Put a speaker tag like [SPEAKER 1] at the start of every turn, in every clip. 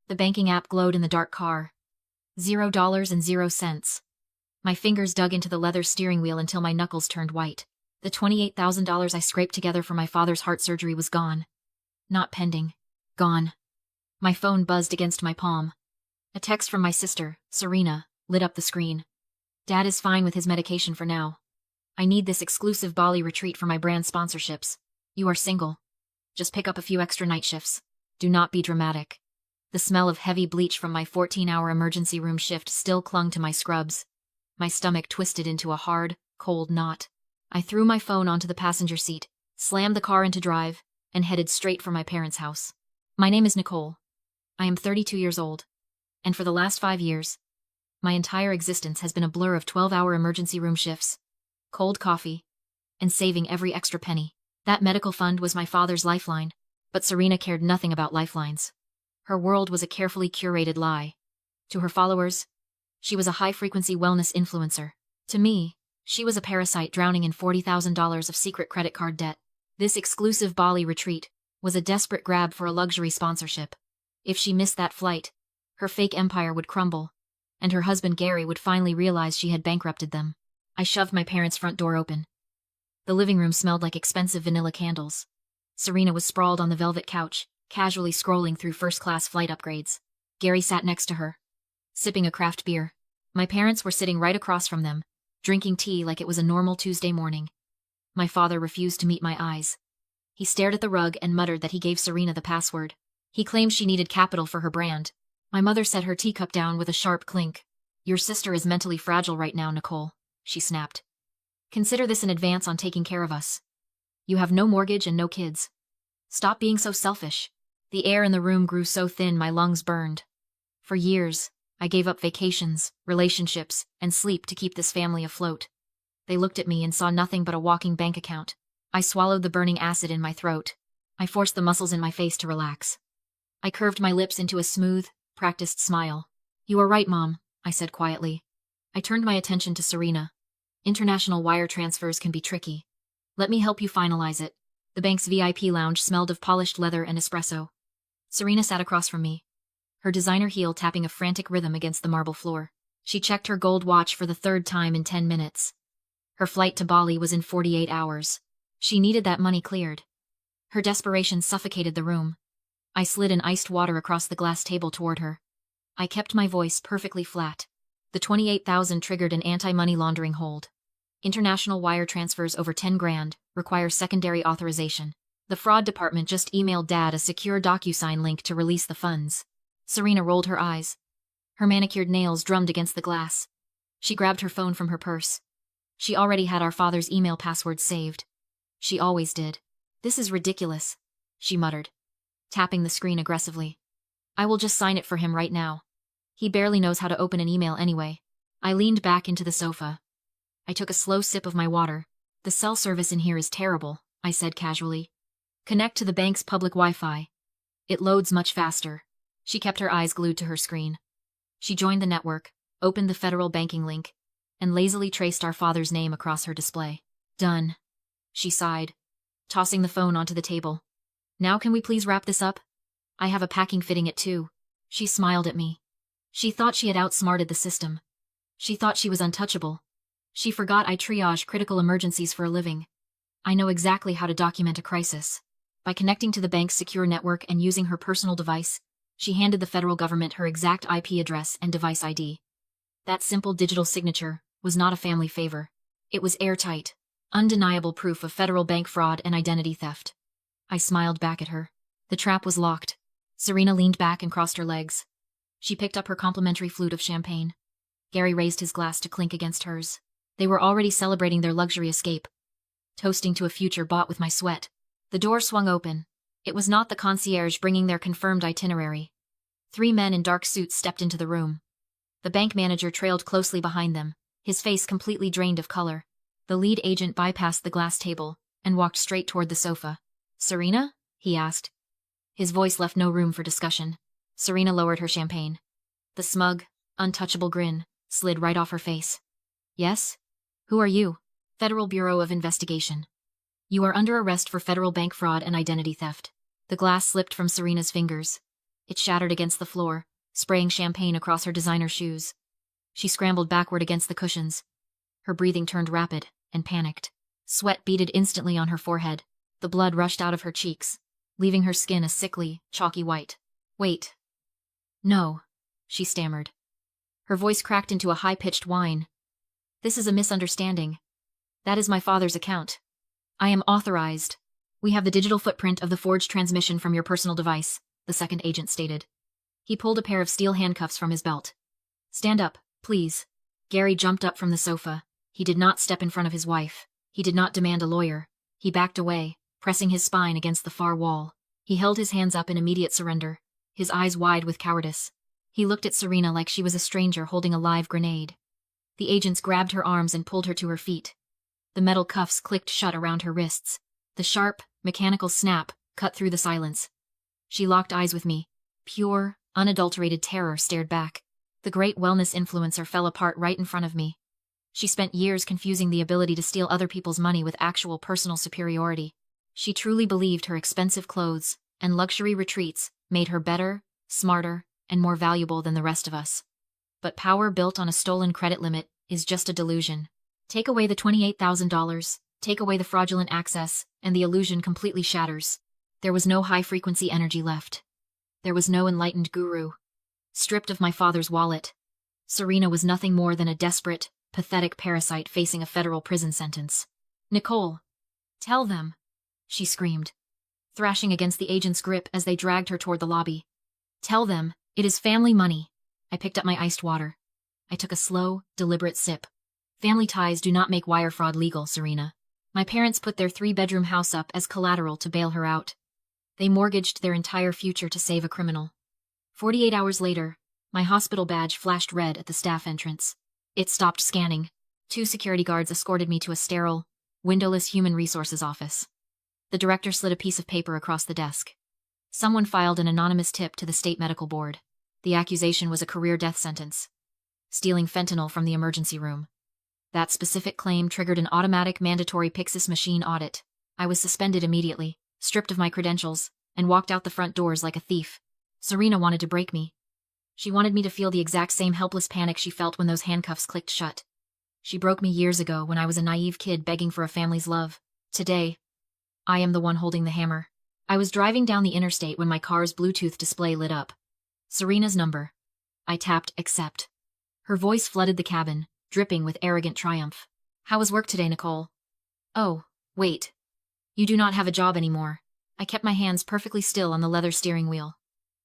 [SPEAKER 1] The banking app glowed in the dark car. $0.00. My fingers dug into the leather steering wheel until my knuckles turned white. The $28,000 I scraped together for my father's heart surgery was gone. Not pending. Gone. My phone buzzed against my palm. A text from my sister, Serena, lit up the screen. Dad is fine with his medication for now. I need this exclusive Bali retreat for my brand sponsorships. You are single. Just pick up a few extra night shifts. Do not be dramatic. The smell of heavy bleach from my 14-hour emergency room shift still clung to my scrubs. My stomach twisted into a hard, cold knot. I threw my phone onto the passenger seat, slammed the car into drive, and headed straight for my parents' house. My name is Nicole. I am 32 years old. And for the last 5 years, my entire existence has been a blur of 12-hour emergency room shifts, cold coffee, and saving every extra penny. That medical fund was my father's lifeline, but Serena cared nothing about lifelines. Her world was a carefully curated lie. To her followers, she was a high-frequency wellness influencer. To me, she was a parasite drowning in $40,000 of secret credit card debt. This exclusive Bali retreat was a desperate grab for a luxury sponsorship. If she missed that flight, her fake empire would crumble, and her husband Gary would finally realize she had bankrupted them. I shoved my parents' front door open. The living room smelled like expensive vanilla candles. Serena was sprawled on the velvet couch, casually scrolling through first-class flight upgrades. Gary sat next to her, sipping a craft beer. My parents were sitting right across from them, drinking tea like it was a normal Tuesday morning. My father refused to meet my eyes. He stared at the rug and muttered that he gave Serena the password. He claimed she needed capital for her brand. My mother set her teacup down with a sharp clink. Your sister is mentally fragile right now, Nicole, she snapped. Consider this an advance on taking care of us. You have no mortgage and no kids. Stop being so selfish. The air in the room grew so thin my lungs burned. For years, I gave up vacations, relationships, and sleep to keep this family afloat. They looked at me and saw nothing but a walking bank account. I swallowed the burning acid in my throat. I forced the muscles in my face to relax. I curved my lips into a smooth, practiced smile. You are right, Mom, I said quietly. I turned my attention to Serena. International wire transfers can be tricky. Let me help you finalize it. The bank's VIP lounge smelled of polished leather and espresso. Serena sat across from me, her designer heel tapping a frantic rhythm against the marble floor. She checked her gold watch for the third time in 10 minutes. Her flight to Bali was in 48 hours. She needed that money cleared. Her desperation suffocated the room. I slid an iced water across the glass table toward her. I kept my voice perfectly flat. The $28,000 triggered an anti-money laundering hold. International wire transfers over 10 grand require secondary authorization. The fraud department just emailed Dad a secure DocuSign link to release the funds. Serena rolled her eyes. Her manicured nails drummed against the glass. She grabbed her phone from her purse. She already had our father's email password saved. She always did. This is ridiculous, she muttered, tapping the screen aggressively. I will just sign it for him right now. He barely knows how to open an email anyway. I leaned back into the sofa. I took a slow sip of my water. The cell service in here is terrible, I said casually. Connect to the bank's public Wi-Fi. It loads much faster. She kept her eyes glued to her screen. She joined the network, opened the federal banking link, and lazily traced our father's name across her display. Done. She sighed, tossing the phone onto the table. Now can we please wrap this up? I have a packing fitting at 2. She smiled at me. She thought she had outsmarted the system. She thought she was untouchable. She forgot I triage critical emergencies for a living. I know exactly how to document a crisis. By connecting to the bank's secure network and using her personal device, she handed the federal government her exact IP address and device ID. That simple digital signature was not a family favor. It was airtight, undeniable proof of federal bank fraud and identity theft. I smiled back at her. The trap was locked. Serena leaned back and crossed her legs. She picked up her complimentary flute of champagne. Gary raised his glass to clink against hers. They were already celebrating their luxury escape, toasting to a future bought with my sweat. The door swung open. It was not the concierge bringing their confirmed itinerary. 3 men in dark suits stepped into the room. The bank manager trailed closely behind them, his face completely drained of color. The lead agent bypassed the glass table and walked straight toward the sofa. Serena? He asked. His voice left no room for discussion. Serena lowered her champagne. The smug, untouchable grin slid right off her face. Yes? Who are you? Federal Bureau of Investigation. You are under arrest for federal bank fraud and identity theft. The glass slipped from Serena's fingers. It shattered against the floor, spraying champagne across her designer shoes. She scrambled backward against the cushions. Her breathing turned rapid and panicked. Sweat beaded instantly on her forehead. The blood rushed out of her cheeks, leaving her skin a sickly, chalky white. "Wait. No," she stammered. Her voice cracked into a high-pitched whine. "This is a misunderstanding. That is my father's account. I am authorized. We have the digital footprint of the forged transmission from your personal device," the second agent stated. He pulled a pair of steel handcuffs from his belt. "Stand up, please." Gary jumped up from the sofa. He did not step in front of his wife. He did not demand a lawyer. He backed away, pressing his spine against the far wall. He held his hands up in immediate surrender, his eyes wide with cowardice. He looked at Serena like she was a stranger holding a live grenade. The agents grabbed her arms and pulled her to her feet. The metal cuffs clicked shut around her wrists. The sharp, mechanical snap cut through the silence. She locked eyes with me. Pure, unadulterated terror stared back. The great wellness influencer fell apart right in front of me. She spent years confusing the ability to steal other people's money with actual personal superiority. She truly believed her expensive clothes and luxury retreats made her better, smarter, and more valuable than the rest of us. But power built on a stolen credit limit is just a delusion. Take away the $28,000, take away the fraudulent access, and the illusion completely shatters. There was no high-frequency energy left. There was no enlightened guru. Stripped of my father's wallet, Serena was nothing more than a desperate, pathetic parasite facing a federal prison sentence. "Nicole, tell them," she screamed, thrashing against the agent's grip as they dragged her toward the lobby. "Tell them, it is family money." I picked up my iced water. I took a slow, deliberate sip. "Family ties do not make wire fraud legal, Serena. My parents put their 3-bedroom house up as collateral to bail her out. They mortgaged their entire future to save a criminal." 48 hours later, my hospital badge flashed red at the staff entrance. It stopped scanning. 2 security guards escorted me to a sterile, windowless human resources office. The director slid a piece of paper across the desk. Someone filed an anonymous tip to the state medical board. The accusation was a career death sentence. Stealing fentanyl from the emergency room. That specific claim triggered an automatic mandatory Pyxis machine audit. I was suspended immediately, stripped of my credentials, and walked out the front doors like a thief. Serena wanted to break me. She wanted me to feel the exact same helpless panic she felt when those handcuffs clicked shut. She broke me years ago when I was a naive kid begging for a family's love. Today, I am the one holding the hammer. I was driving down the interstate when my car's Bluetooth display lit up. Serena's number. I tapped accept. Her voice flooded the cabin, dripping with arrogant triumph. "How was work today, Nicole?" "Oh, wait. You do not have a job anymore." I kept my hands perfectly still on the leather steering wheel.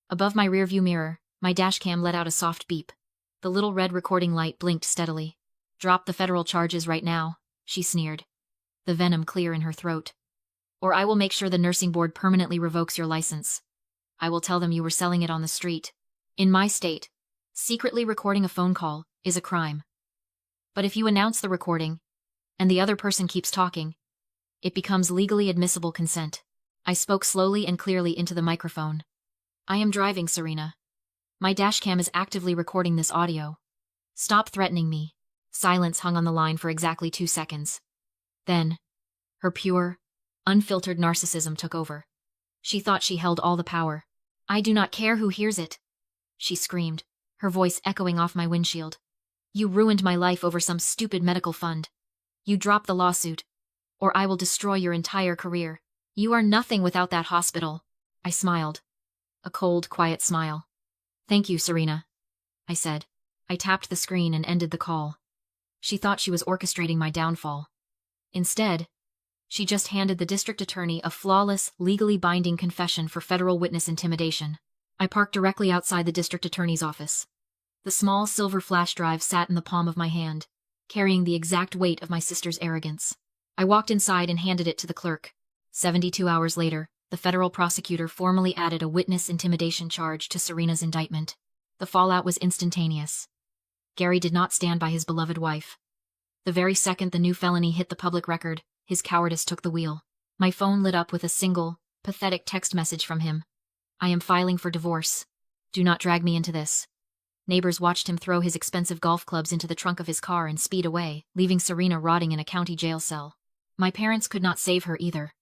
[SPEAKER 1] Above my rearview mirror, my dashcam let out a soft beep. The little red recording light blinked steadily. "Drop the federal charges right now," she sneered, the venom clear in her throat. "Or I will make sure the nursing board permanently revokes your license. I will tell them you were selling it on the street. In my state, secretly recording a phone call is a crime. But if you announce the recording, and the other person keeps talking, it becomes legally admissible consent." I spoke slowly and clearly into the microphone. "I am driving, Serena. My dashcam is actively recording this audio. Stop threatening me." Silence hung on the line for exactly 2 seconds. Then, her pure, unfiltered narcissism took over. She thought she held all the power. "I do not care who hears it," she screamed, her voice echoing off my windshield. "You ruined my life over some stupid medical fund. You drop the lawsuit, or I will destroy your entire career. You are nothing without that hospital." I smiled. A cold, quiet smile. "Thank you, Serena," I said. I tapped the screen and ended the call. She thought she was orchestrating my downfall. Instead, she just handed the district attorney a flawless, legally binding confession for federal witness intimidation. I parked directly outside the district attorney's office. The small silver flash drive sat in the palm of my hand, carrying the exact weight of my sister's arrogance. I walked inside and handed it to the clerk. 72 hours later, the federal prosecutor formally added a witness intimidation charge to Serena's indictment. The fallout was instantaneous. Gary did not stand by his beloved wife. The very second the new felony hit the public record, his cowardice took the wheel. My phone lit up with a single, pathetic text message from him. "I am filing for divorce. Do not drag me into this." Neighbors watched him throw his expensive golf clubs into the trunk of his car and speed away, leaving Serena rotting in a county jail cell. My parents could not save her either.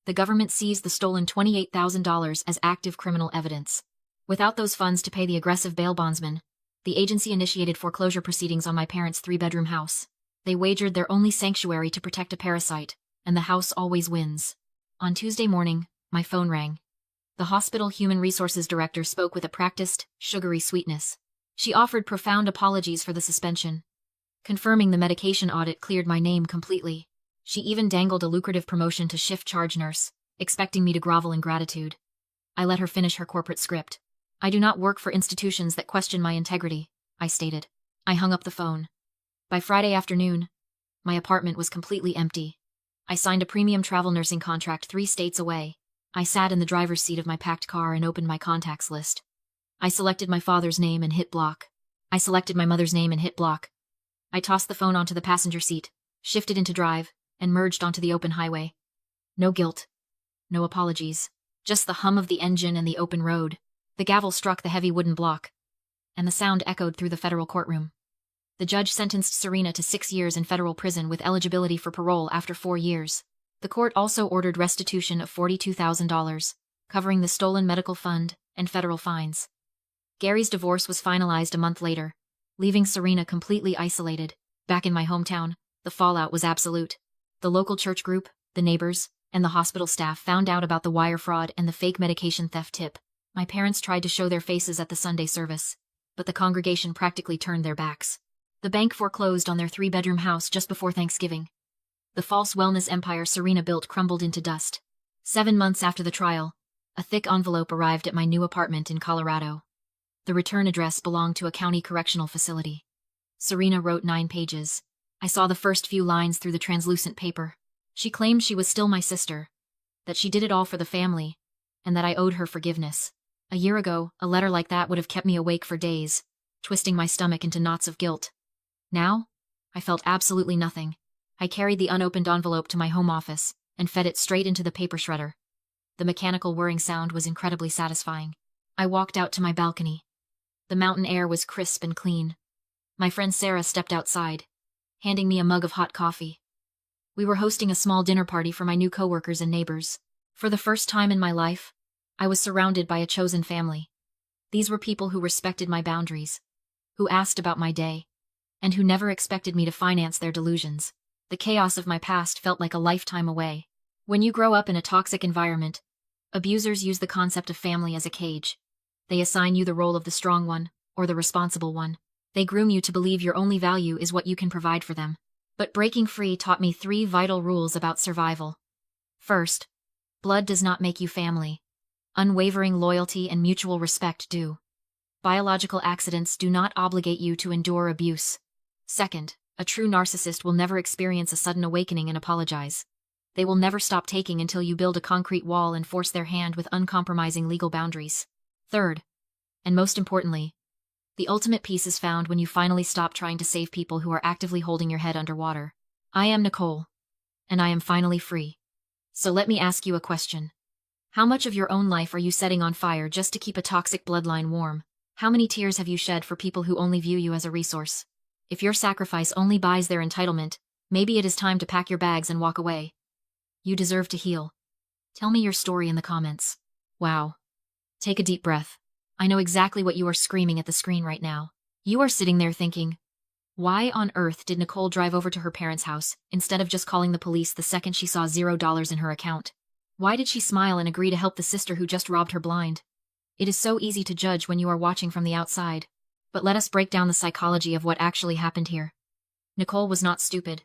[SPEAKER 1] The government seized the stolen $28,000 as active criminal evidence. Without those funds to pay the aggressive bail bondsman, the agency initiated foreclosure proceedings on my parents' 3-bedroom house. They wagered their only sanctuary to protect a parasite, and the house always wins. On Tuesday morning, my phone rang. The hospital human resources director spoke with a practiced, sugary sweetness. She offered profound apologies for the suspension, confirming the medication audit cleared my name completely. She even dangled a lucrative promotion to shift charge nurse, expecting me to grovel in gratitude. I let her finish her corporate script. I do not work for institutions that question my integrity, I stated. I hung up the phone. By Friday afternoon, my apartment was completely empty. I signed a premium travel nursing contract 3 states away. I sat in the driver's seat of my packed car and opened my contacts list. I selected my father's name and hit block. I selected my mother's name and hit block. I tossed the phone onto the passenger seat, shifted into drive, and merged onto the open highway. No guilt. No apologies. Just the hum of the engine and the open road. The gavel struck the heavy wooden block, and the sound echoed through the federal courtroom. The judge sentenced Serena to 6 years in federal prison with eligibility for parole after 4 years. The court also ordered restitution of $42,000, covering the stolen medical fund and federal fines. Gary's divorce was finalized a month later, leaving Serena completely isolated. Back in my hometown, the fallout was absolute. The local church group, the neighbors, and the hospital staff found out about the wire fraud and the fake medication theft tip. My parents tried to show their faces at the Sunday service, but the congregation practically turned their backs. The bank foreclosed on their 3-bedroom house just before Thanksgiving. The false wellness empire Serena built crumbled into dust. 7 months after the trial, a thick envelope arrived at my new apartment in Colorado. The return address belonged to a county correctional facility. Serena wrote 9 pages. I saw the first few lines through the translucent paper. She claimed she was still my sister, that she did it all for the family, and that I owed her forgiveness. A year ago, a letter like that would have kept me awake for days, twisting my stomach into knots of guilt. Now, I felt absolutely nothing. I carried the unopened envelope to my home office and fed it straight into the paper shredder. The mechanical whirring sound was incredibly satisfying. I walked out to my balcony. The mountain air was crisp and clean. My friend Sarah stepped outside, handing me a mug of hot coffee. We were hosting a small dinner party for my new coworkers and neighbors. For the first time in my life, I was surrounded by a chosen family. These were people who respected my boundaries, who asked about my day, and who never expected me to finance their delusions. The chaos of my past felt like a lifetime away. When you grow up in a toxic environment, abusers use the concept of family as a cage. They assign you the role of the strong one, or the responsible one. They groom you to believe your only value is what you can provide for them. But breaking free taught me 3 vital rules about survival. First, blood does not make you family. Unwavering loyalty and mutual respect do. Biological accidents do not obligate you to endure abuse. Second, a true narcissist will never experience a sudden awakening and apologize. They will never stop taking until you build a concrete wall and force their hand with uncompromising legal boundaries. Third, and most importantly, the ultimate peace is found when you finally stop trying to save people who are actively holding your head underwater. I am Nicole, and I am finally free. So let me ask you a question. How much of your own life are you setting on fire just to keep a toxic bloodline warm? How many tears have you shed for people who only view you as a resource? If your sacrifice only buys their entitlement, maybe it is time to pack your bags and walk away. You deserve to heal. Tell me your story in the comments. Wow. Take a deep breath. I know exactly what you are screaming at the screen right now. You are sitting there thinking, why on earth did Nicole drive over to her parents' house instead of just calling the police the second she saw $0 in her account? Why did she smile and agree to help the sister who just robbed her blind? It is so easy to judge when you are watching from the outside. But let us break down the psychology of what actually happened here. Nicole was not stupid.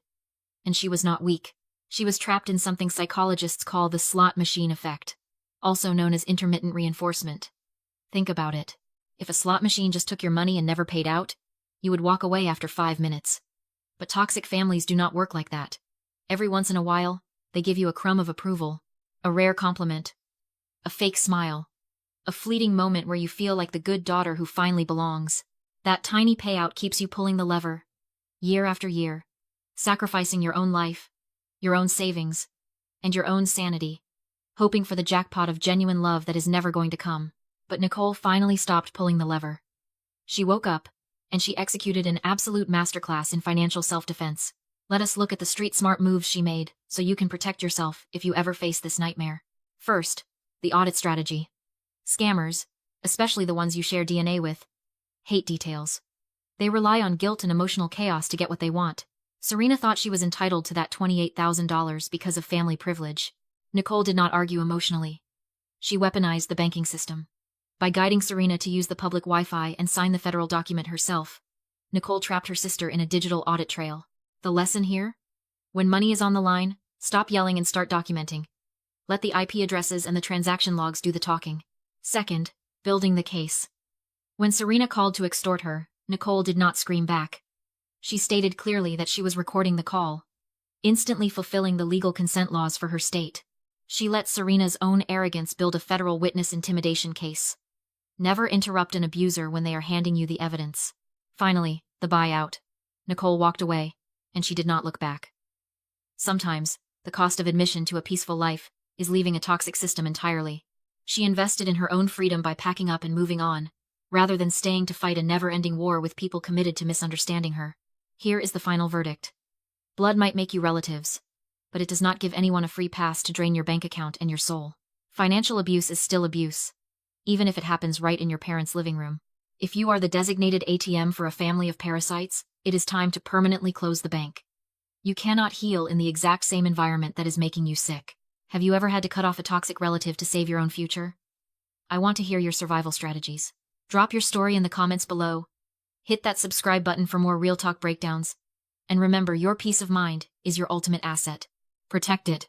[SPEAKER 1] And she was not weak. She was trapped in something psychologists call the slot machine effect, also known as intermittent reinforcement. Think about it. If a slot machine just took your money and never paid out, you would walk away after 5 minutes. But toxic families do not work like that. Every once in a while, they give you a crumb of approval, a rare compliment, a fake smile, a fleeting moment where you feel like the good daughter who finally belongs. That tiny payout keeps you pulling the lever, year after year, sacrificing your own life, your own savings, and your own sanity, hoping for the jackpot of genuine love that is never going to come. But Nicole finally stopped pulling the lever. She woke up, and she executed an absolute masterclass in financial self-defense. Let us look at the street-smart moves she made, so you can protect yourself if you ever face this nightmare. First, the audit strategy. Scammers, especially the ones you share DNA with. Hate details. They rely on guilt and emotional chaos to get what they want. Serena thought she was entitled to that $28,000 because of family privilege. Nicole did not argue emotionally. She weaponized the banking system. By guiding Serena to use the public Wi-Fi and sign the federal document herself, Nicole trapped her sister in a digital audit trail. The lesson here? When money is on the line, stop yelling and start documenting. Let the IP addresses and the transaction logs do the talking. Second, building the case. When Serena called to extort her, Nicole did not scream back. She stated clearly that she was recording the call, instantly fulfilling the legal consent laws for her state. She let Serena's own arrogance build a federal witness intimidation case. Never interrupt an abuser when they are handing you the evidence. Finally, the buyout. Nicole walked away, and she did not look back. Sometimes, the cost of admission to a peaceful life is leaving a toxic system entirely. She invested in her own freedom by packing up and moving on, rather than staying to fight a never-ending war with people committed to misunderstanding her. Here is the final verdict. Blood might make you relatives, but it does not give anyone a free pass to drain your bank account and your soul. Financial abuse is still abuse, even if it happens right in your parents' living room. If you are the designated ATM for a family of parasites, it is time to permanently close the bank. You cannot heal in the exact same environment that is making you sick. Have you ever had to cut off a toxic relative to save your own future? I want to hear your survival strategies. Drop your story in the comments below. Hit that subscribe button for more real talk breakdowns. And remember, your peace of mind is your ultimate asset. Protect it.